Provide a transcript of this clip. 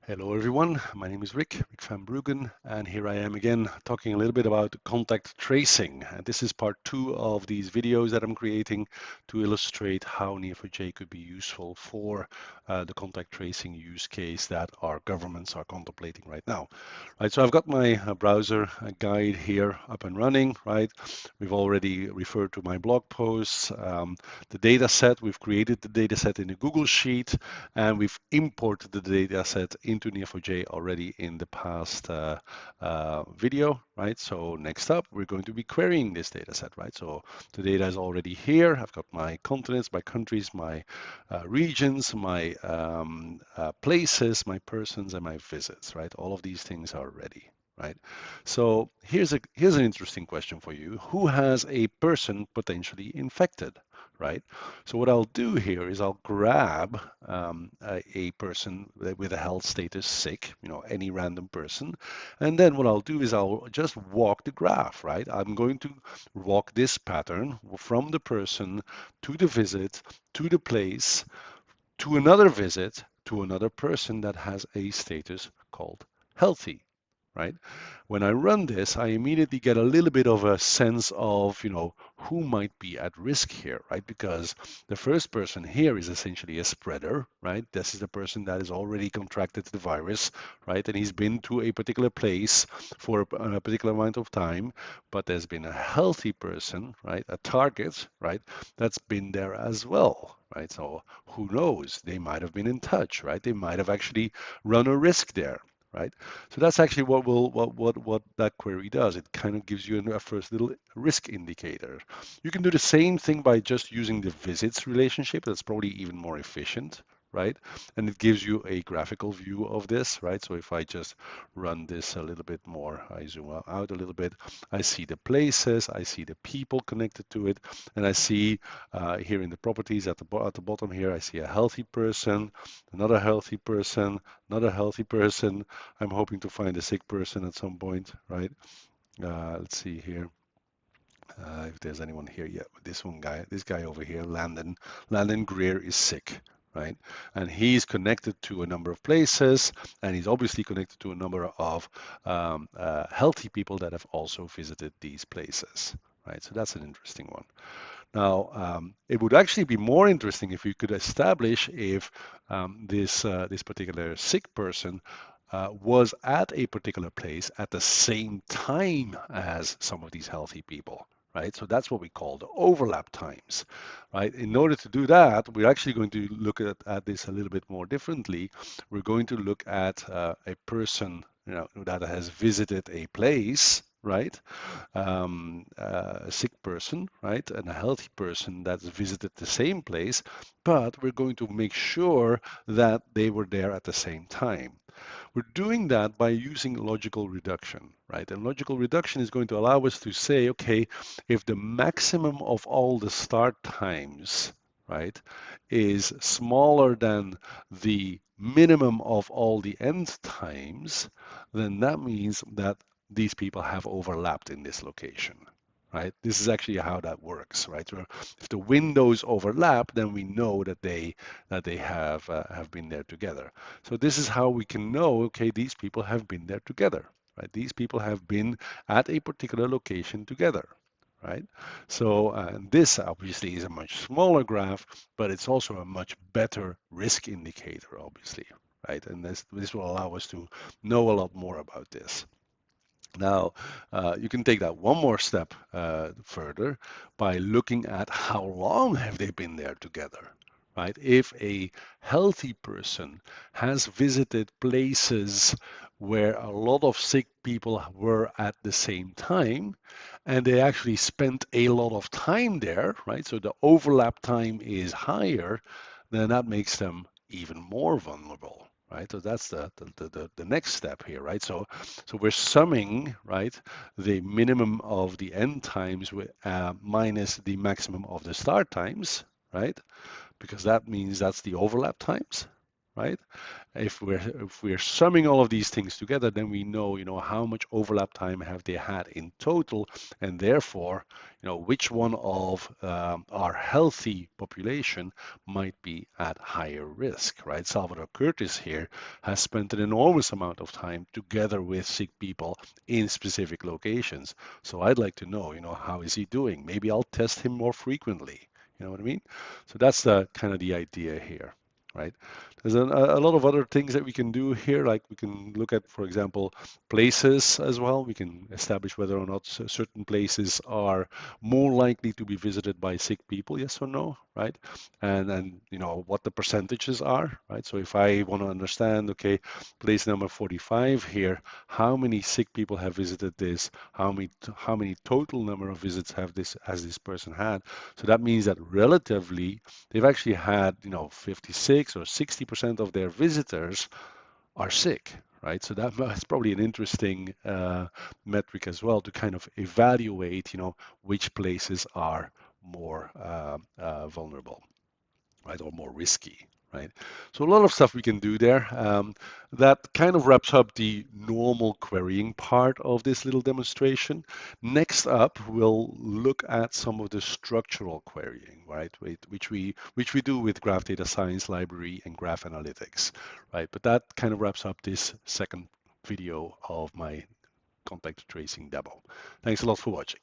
Hello everyone, my name is Rick van Bruggen, and here I am again talking a little bit about contact tracing. And this is part two of these videos that I'm creating to illustrate how Neo4j could be useful for the contact tracing use case that our governments are contemplating right now. Right, so I've got my browser guide here up and running, right? We've already referred to my blog posts, the data set, we've created the data set in a Google Sheet, and we've imported the data set into Neo4j already in the past video, right? So next up, we're going to be querying this data set, right? So the data is already here. I've got my continents, my countries, my regions, my places, my persons, and my visits, right? All of these things are ready. Right. So here's an interesting question for you. Who has a person potentially infected? Right. So what I'll do here is I'll grab a person with a health status sick, any random person. And then what I'll do is I'll just walk the graph, right? I'm going to walk this pattern from the person to the visit, to the place, to another visit, to another person that has a status called healthy, right? When I run this, I immediately get a little bit of a sense of, who might be at risk here, right? Because the first person here is essentially a spreader, right? This is the person that has already contracted the virus, right? And he's been to a particular place for a particular amount of time, but there's been a healthy person, right? A target, right? That's been there as well, right? So who knows? They might have been in touch, right? They might have actually run a risk there, right? So that's actually what that query does. It kind of gives you a first little risk indicator. You can do the same thing by just using the visits relationship. That's probably even more efficient, right? And it gives you a graphical view of this, right? So if I just run this a little bit more, I zoom out a little bit, I see the places, I see the people connected to it, and I see here in the properties at the bottom here, I see a healthy person, another healthy person, another healthy person. I'm hoping to find a sick person at some point, right? Let's see here. If there's anyone here yet, this guy over here, Landon Greer is sick, right? And he's connected to a number of places, and he's obviously connected to a number of healthy people that have also visited these places, right? So that's an interesting one. Now, it would actually be more interesting if you could establish if this particular sick person was at a particular place at the same time as some of these healthy people, right? So that's what we call the overlap times, right? In order to do that, we're actually going to look at this a little bit more differently. We're going to look at a person, that has visited a place, right? A sick person, right? And a healthy person that's visited the same place, but we're going to make sure that they were there at the same time. We're doing that by using logical reduction, right? And logical reduction is going to allow us to say, okay, if the maximum of all the start times, right, is smaller than the minimum of all the end times, then that means that these people have overlapped in this location. Right? This is actually how that works, right? So if the windows overlap, then we know that they have been there together. So this is how we can know, okay, these people have been there together, right? These people have been at a particular location together, right? So this obviously is a much smaller graph, but it's also a much better risk indicator, obviously, right? And this will allow us to know a lot more about this. Now, you can take that one more step further by looking at how long have they been there together, right? If a healthy person has visited places where a lot of sick people were at the same time, and they actually spent a lot of time there, right? So the overlap time is higher, then that makes them even more vulnerable, right? So that's the next step here, right? So we're summing, right, the minimum of the end times minus the maximum of the start times, right? Because that means that's the overlap times, right? If we're summing all of these things together, then we know, how much overlap time have they had in total, and therefore, which one of our healthy population might be at higher risk, right? Salvador Curtis here has spent an enormous amount of time together with sick people in specific locations. So I'd like to know, how is he doing? Maybe I'll test him more frequently. You know what I mean? So that's the kind of the idea here, right? There's a lot of other things that we can do here, like we can look at, for example, places as well. We can establish whether or not certain places are more likely to be visited by sick people, yes or no, right? And what the percentages are, right? So if I want to understand, okay, place number 45 here, how many sick people have visited this? How many total number of visits have this has this person had? So that means that relatively they've actually had 56 or 60% of their visitors are sick, right? So that's probably an interesting metric as well to kind of evaluate which places are more vulnerable, right, or more risky, right? So a lot of stuff we can do there. That kind of wraps up the normal querying part of this little demonstration. Next up, we'll look at some of the structural querying, right, which we do with Graph Data Science Library and Graph Analytics, right? But that kind of wraps up this second video of my contact tracing demo. Thanks a lot for watching.